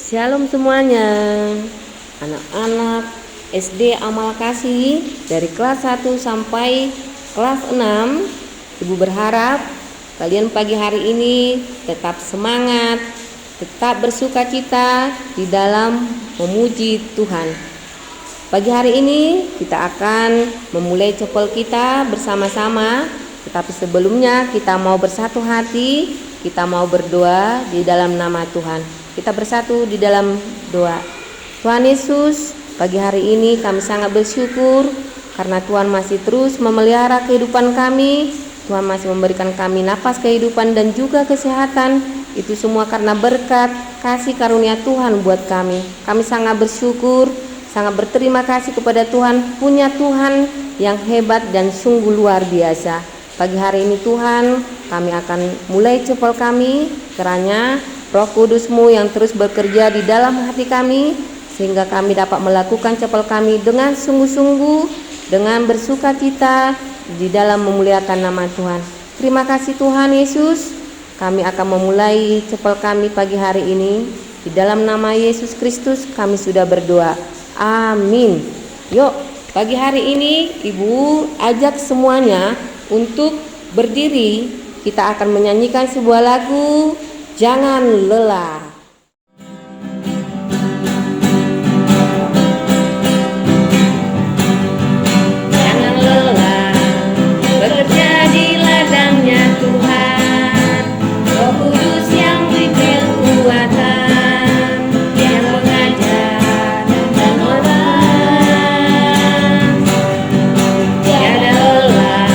Shalom semuanya, anak-anak SD Amal Kasih dari kelas 1 sampai kelas 6. Ibu berharap kalian pagi hari ini tetap semangat, tetap bersukacita di dalam memuji Tuhan. Pagi hari ini kita akan memulai cepol kita bersama-sama, tetapi sebelumnya kita mau bersatu hati, kita mau berdoa di dalam nama Tuhan. Kita bersatu di dalam doa. Tuhan Yesus, pagi hari ini kami sangat bersyukur karena Tuhan masih terus memelihara kehidupan kami. Tuhan masih memberikan kami napas kehidupan dan juga kesehatan. Itu semua karena berkat kasih karunia Tuhan buat kami. Kami sangat bersyukur, sangat berterima kasih kepada Tuhan, punya Tuhan yang hebat dan sungguh luar biasa. Pagi hari ini Tuhan, kami akan mulai cepol kami, kiranya Roh Kudus-Mu yang terus bekerja di dalam hati kami, sehingga kami dapat melakukan cepol kami dengan sungguh-sungguh, dengan bersukacita di dalam memuliakan nama Tuhan. Terima kasih Tuhan Yesus. Kami akan memulai cepol kami pagi hari ini. Di dalam nama Yesus Kristus kami sudah berdoa. Amin. Yuk, pagi hari ini Ibu ajak semuanya untuk berdiri. Kita akan menyanyikan sebuah lagu, Jangan Lelah. Jangan lelah bekerja di ladangnya Tuhan. Roh Kudus yang beri kekuatan, yang mengajar dan menolong. Tiada lelah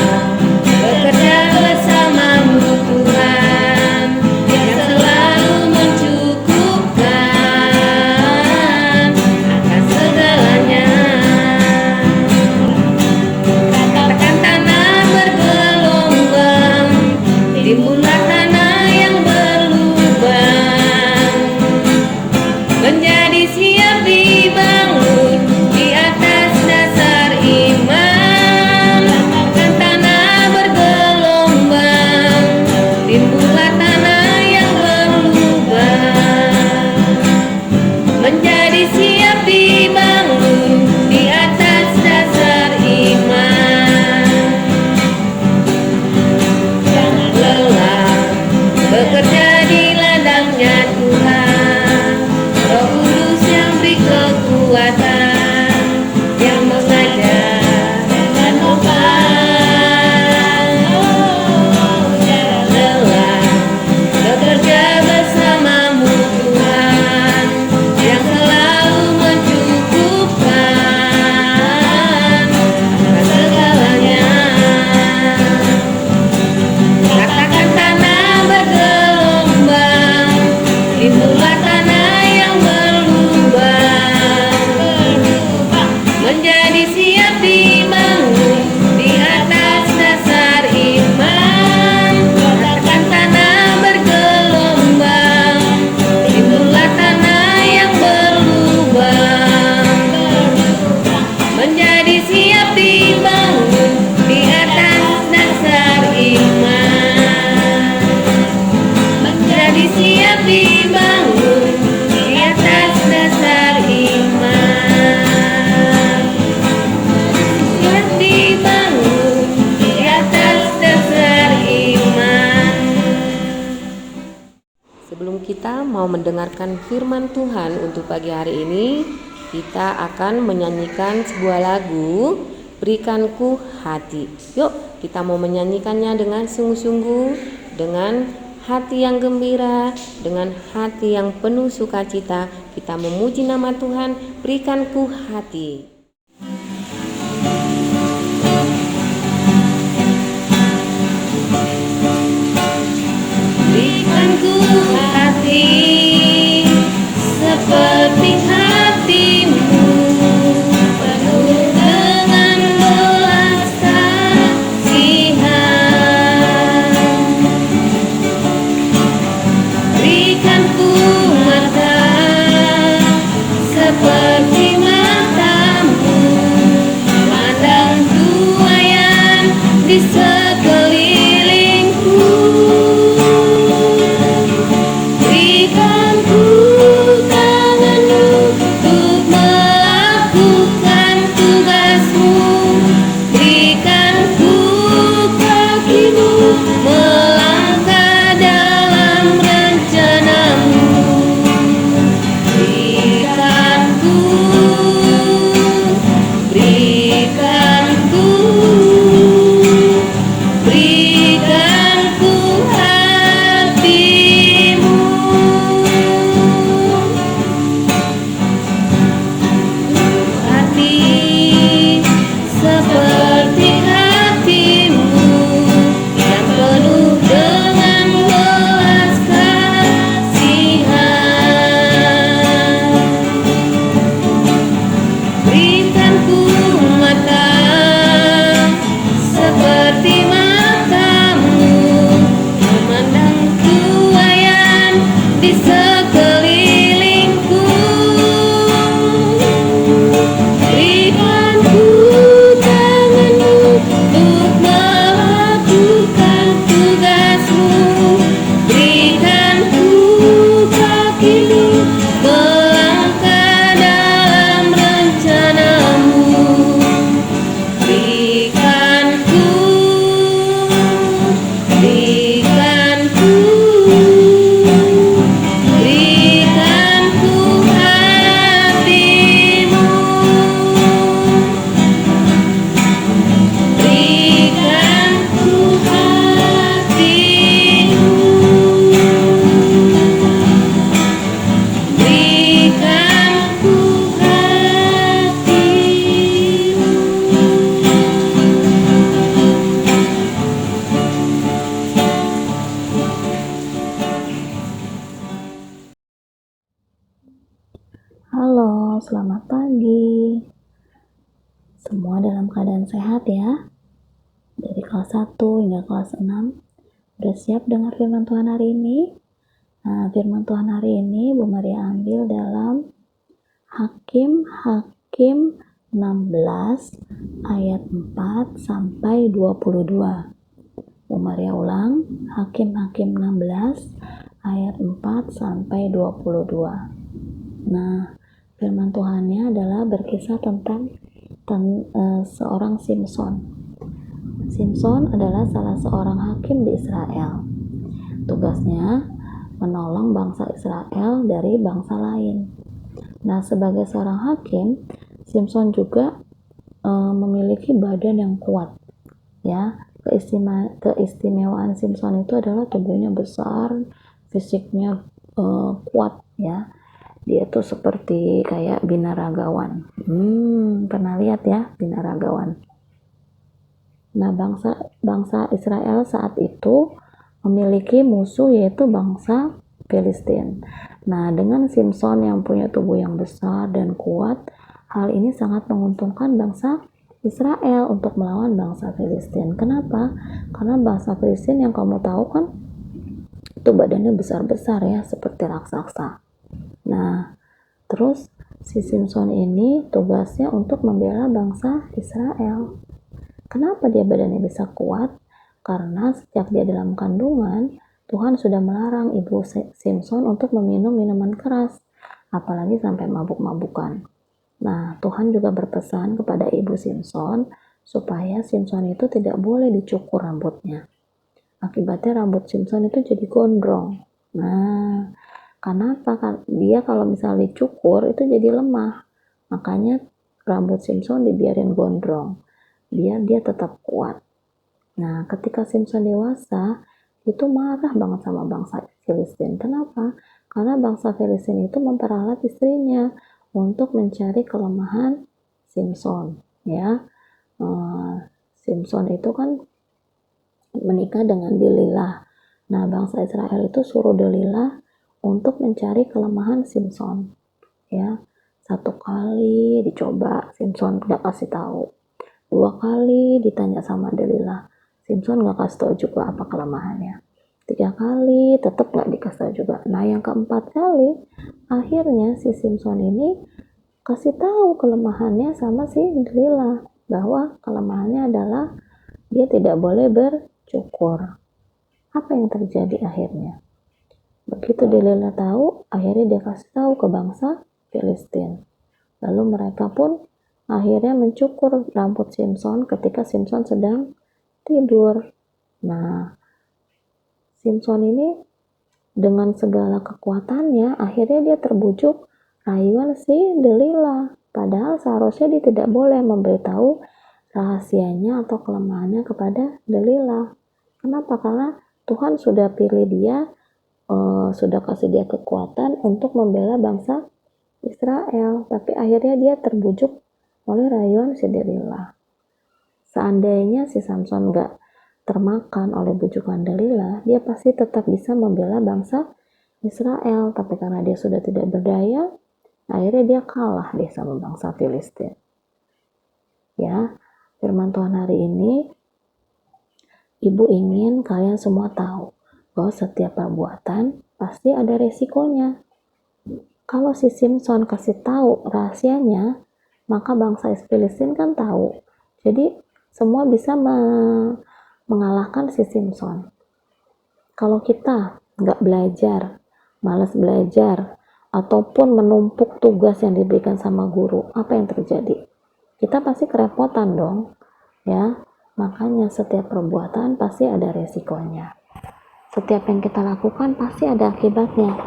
bekerja bersamamu Tuhan, yang selalu mencukupkan akan segalanya. Katakan tanah bergelombang, timbullah tanah yang berlubang, menjadi siap dibangun di atas dasar iman. Katakan tanah bergelombang, timbullah tanah yang berlubang, menjadi siap dibangun di atas dasar iman. Jangan lelah bekerja di ladangnya Tuhan. Roh Kudus yang beri kekuatan, yang mengajar dan menolong. Jangan lelah bekerja bersamamu Tuhan, yang selalu mencukupkan akan segalanya. Katakan tanah bergelombang, timbullah tanah yang berlubang, menjadi siap dibangun di atas dasar iman. Katakan tanah bergelombang, timbullah tanah yang berlubang, menjadi siap dibangun di atas dasar iman. Menjadi siap dibangun di atas dasar iman. Siap dibangun di atas dasar iman. Sebelum kita mau mendengarkan firman Tuhan untuk pagi hari ini, kita akan menyanyikan sebuah lagu, Berikanku Hati. Yuk, kita mau menyanyikannya dengan sungguh-sungguh, dengan hati yang gembira, dengan hati yang penuh sukacita. Kita memuji nama Tuhan, berikanku hati. Berikanku hati seperti hatimu, penuh dengan belas kasihan. Berikanku mata seperti matamu, pandang tuayan di sekelilingku. Berikan selamat pagi. Semua dalam keadaan sehat ya? Dari kelas 1 hingga kelas 6. Udah siap dengar firman Tuhan hari ini? Nah, firman Tuhan hari ini Bu Maria ambil dalam Hakim 16 ayat 4 sampai 22. Bu Maria ulang, Hakim 16 ayat 4 sampai 22. Nah, firman Tuhannya adalah berkisah tentang seorang Simson. Simson adalah salah seorang hakim di Israel. Tugasnya menolong bangsa Israel dari bangsa lain. Nah, sebagai seorang hakim, Simson juga memiliki badan yang kuat. Ya, keistimewaan Simson itu adalah tubuhnya besar, fisiknya kuat ya. Dia tuh seperti kayak binaragawan. Pernah lihat ya binaragawan. Nah, bangsa Israel saat itu memiliki musuh yaitu bangsa Filistin. Nah, dengan Simson yang punya tubuh yang besar dan kuat, hal ini sangat menguntungkan bangsa Israel untuk melawan bangsa Filistin. Kenapa? Karena bangsa Filistin yang kamu tahu kan itu badannya besar-besar ya, seperti raksasa. Nah, terus si Simson ini tugasnya untuk membela bangsa Israel. Kenapa dia badannya bisa kuat? Karena sejak dia dalam kandungan, Tuhan sudah melarang ibu Simson untuk meminum minuman keras, apalagi sampai mabuk-mabukan. Nah, Tuhan juga berpesan kepada ibu Simson supaya Simson itu tidak boleh dicukur rambutnya. Akibatnya rambut Simson itu jadi gondrong. Nah, kenapa? Dia kalau misalnya dicukur itu jadi lemah. Makanya rambut Simson dibiarin gondrong. Dia tetap kuat. Nah, ketika Simson dewasa, itu marah banget sama bangsa Filistin. Kenapa? Karena bangsa Filistin itu memperalat istrinya untuk mencari kelemahan Simson. Ya, Simson itu kan menikah dengan Delilah. Nah, bangsa Israel itu suruh Delilah untuk mencari kelemahan Simson. Ya, 1 kali dicoba, Simson gak kasih tahu. 2 kali ditanya sama Delilah, Simson gak kasih tahu juga apa kelemahannya. 3 kali tetap gak dikasih tahu juga. Nah, yang keempat kali, akhirnya si Simson ini kasih tahu kelemahannya sama si Delilah, bahwa kelemahannya adalah dia tidak boleh bercukur. Apa yang terjadi akhirnya? Begitu Delilah tahu, akhirnya dia kasih tahu ke bangsa Filistin. Lalu mereka pun akhirnya mencukur rambut Simson ketika Simson sedang tidur. Nah, Simson ini dengan segala kekuatannya, akhirnya dia terbujuk rayuan si Delilah. Padahal seharusnya dia tidak boleh memberitahu rahasianya atau kelemahannya kepada Delilah. Kenapa? Karena Tuhan sudah pilih dia, sudah kasih dia kekuatan untuk membela bangsa Israel. Tapi akhirnya dia terbujuk oleh rayuan si Delilah. Seandainya si Samson gak termakan oleh bujukan Delilah, dia pasti tetap bisa membela bangsa Israel. Tapi karena dia sudah tidak berdaya, akhirnya dia kalah deh sama bangsa Filistin. Ya, firman Tuhan hari ini, Ibu ingin kalian semua tahu bahwa setiap perbuatan pasti ada resikonya. Kalau si Simson kasih tahu rahasianya, maka bangsa Filistin kan tahu. Jadi semua bisa mengalahkan si Simson. Kalau kita nggak belajar, malas belajar, ataupun menumpuk tugas yang diberikan sama guru, apa yang terjadi? Kita pasti kerepotan dong, ya. Makanya setiap perbuatan pasti ada resikonya. Setiap yang kita lakukan pasti ada akibatnya.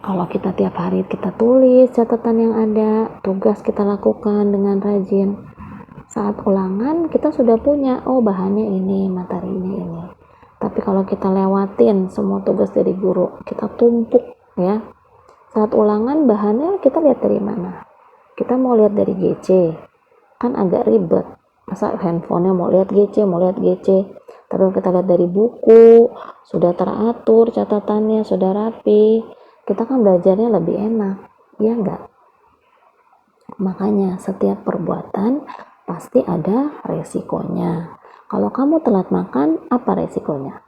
Kalau kita tiap hari kita tulis catatan yang ada, tugas kita lakukan dengan rajin. Saat ulangan kita sudah punya, bahannya ini, materinya ini. Tapi kalau kita lewatin semua tugas dari guru, kita tumpuk ya. Saat ulangan bahannya kita lihat dari mana? Kita mau lihat dari GC, kan agak ribet. Masa handphonenya mau lihat GC, terus kita lihat dari buku, sudah teratur catatannya, sudah rapi. Kita kan belajarnya lebih enak, ya enggak? Makanya setiap perbuatan pasti ada resikonya. Kalau kamu telat makan, apa resikonya?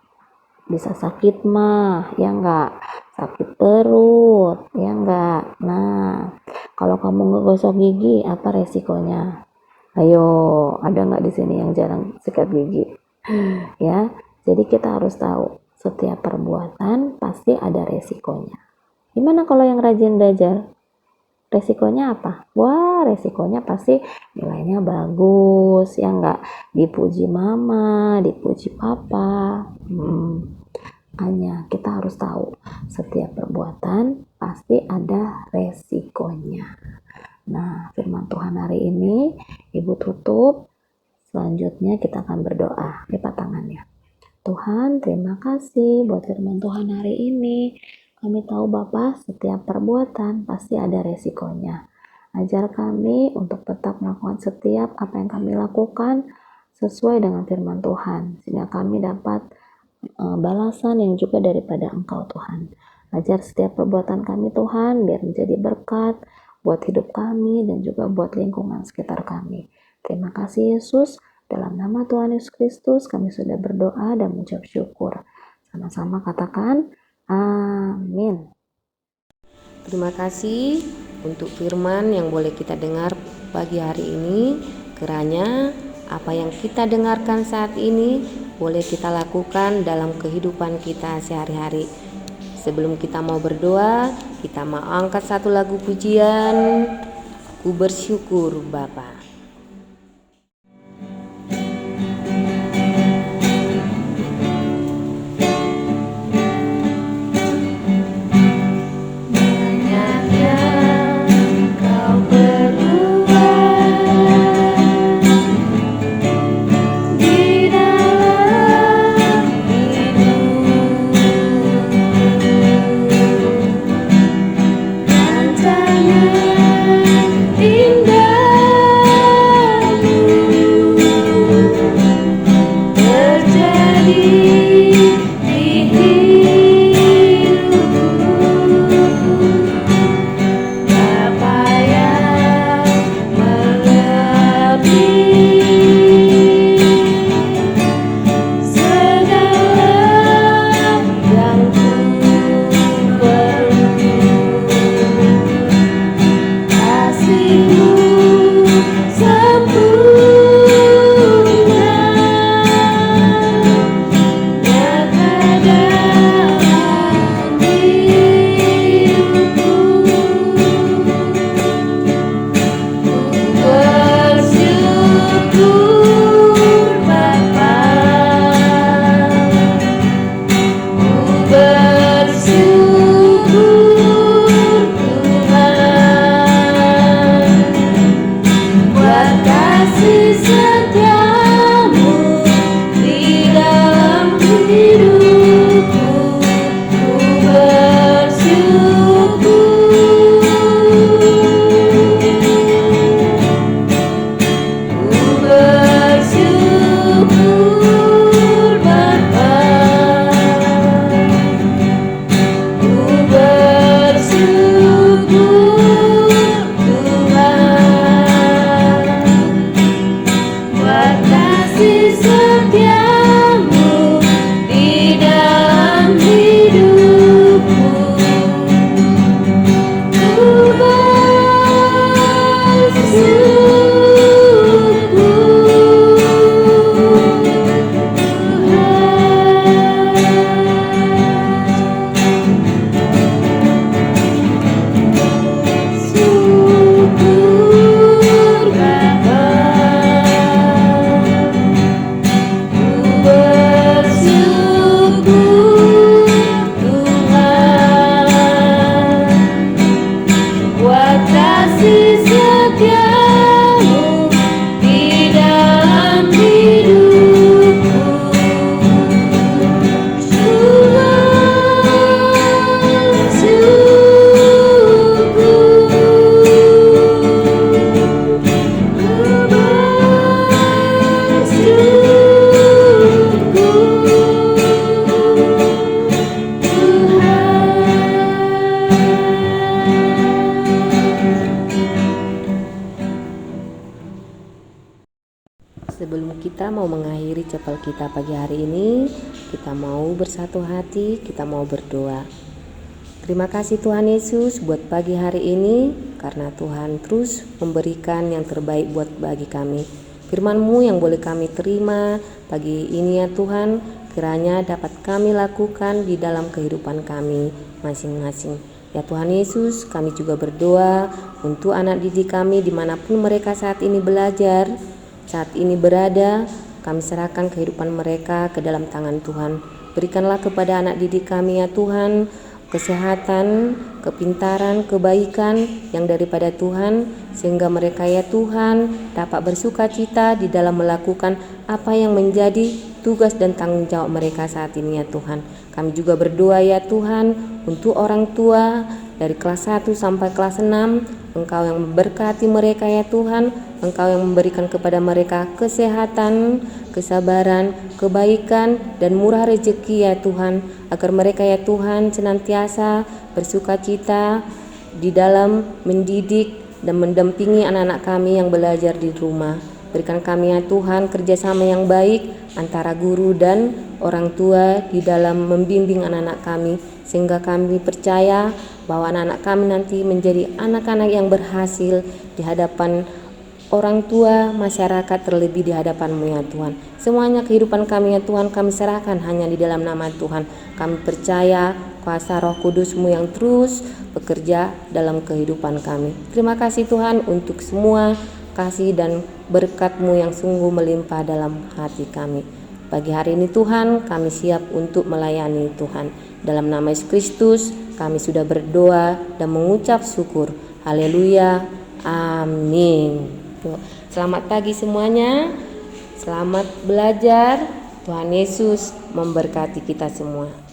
Bisa sakit mah, ya enggak? Sakit perut, ya enggak? Nah, kalau kamu ngegosok gigi, apa resikonya? Ayo, ada nggak di sini yang jarang sikat gigi? Ya, jadi kita harus tahu setiap perbuatan pasti ada resikonya. Gimana kalau yang rajin belajar? Resikonya apa? Wah, resikonya pasti nilainya bagus, ya enggak? Dipuji mama, dipuji papa. Makanya kita harus tahu setiap perbuatan pasti ada resikonya. Nah, firman Tuhan hari ini Ibu tutup. Selanjutnya kita akan berdoa. Lipat tangannya. Tuhan, terima kasih buat firman Tuhan hari ini. Kami tahu Bapa, setiap perbuatan pasti ada resikonya. Ajar kami untuk tetap melakukan setiap apa yang kami lakukan sesuai dengan firman Tuhan, sehingga kami dapat balasan yang juga daripada Engkau Tuhan. Ajar setiap perbuatan kami Tuhan biar menjadi berkat buat hidup kami dan juga buat lingkungan sekitar kami. Terima kasih Yesus. Dalam nama Tuhan Yesus Kristus kami sudah berdoa dan mengucap syukur. Sama-sama katakan amin. Terima kasih untuk firman yang boleh kita dengar pagi hari ini. Kiranya apa yang kita dengarkan saat ini boleh kita lakukan dalam kehidupan kita sehari-hari. Sebelum kita mau berdoa, kita mau angkat satu lagu pujian. Ku bersyukur Bapa. Indah Sebelum kita mau mengakhiri chapel kita pagi hari ini, kita mau bersatu hati, kita mau berdoa. Terima kasih Tuhan Yesus buat pagi hari ini, karena Tuhan terus memberikan yang terbaik buat bagi kami. Firman-Mu yang boleh kami terima pagi ini ya Tuhan, kiranya dapat kami lakukan di dalam kehidupan kami masing-masing. Ya Tuhan Yesus, kami juga berdoa untuk anak didik kami dimanapun mereka saat ini belajar, saat ini berada, kami serahkan kehidupan mereka ke dalam tangan Tuhan. Berikanlah kepada anak didik kami ya Tuhan, kesehatan, kepintaran, kebaikan yang daripada Tuhan, sehingga mereka ya Tuhan dapat bersuka cita di dalam melakukan apa yang menjadi tugas dan tanggung jawab mereka saat ini ya Tuhan. Kami juga berdoa ya Tuhan untuk orang tua dari kelas 1 sampai kelas 6, Engkau yang memberkati mereka ya Tuhan, Engkau yang memberikan kepada mereka kesehatan, kesabaran, kebaikan, dan murah rezeki ya Tuhan, agar mereka ya Tuhan senantiasa bersuka cita di dalam mendidik dan mendampingi anak-anak kami yang belajar di rumah. Berikan kami ya Tuhan kerjasama yang baik antara guru dan orang tua di dalam membimbing anak-anak kami, sehingga kami percaya bahwa anak-anak kami nanti menjadi anak-anak yang berhasil di hadapan orang tua, masyarakat, terlebih di hadapan-Mu ya Tuhan. Semuanya kehidupan kami ya Tuhan, kami serahkan hanya di dalam nama Tuhan. Kami percaya kuasa Roh Kudus-Mu yang terus bekerja dalam kehidupan kami. Terima kasih Tuhan untuk semua kasih dan berkat-Mu yang sungguh melimpah dalam hati kami. Pagi hari ini Tuhan, kami siap untuk melayani Tuhan. Dalam nama Yesus Kristus, kami sudah berdoa dan mengucap syukur. Haleluya. Amin. Selamat pagi semuanya. Selamat belajar. Tuhan Yesus memberkati kita semua.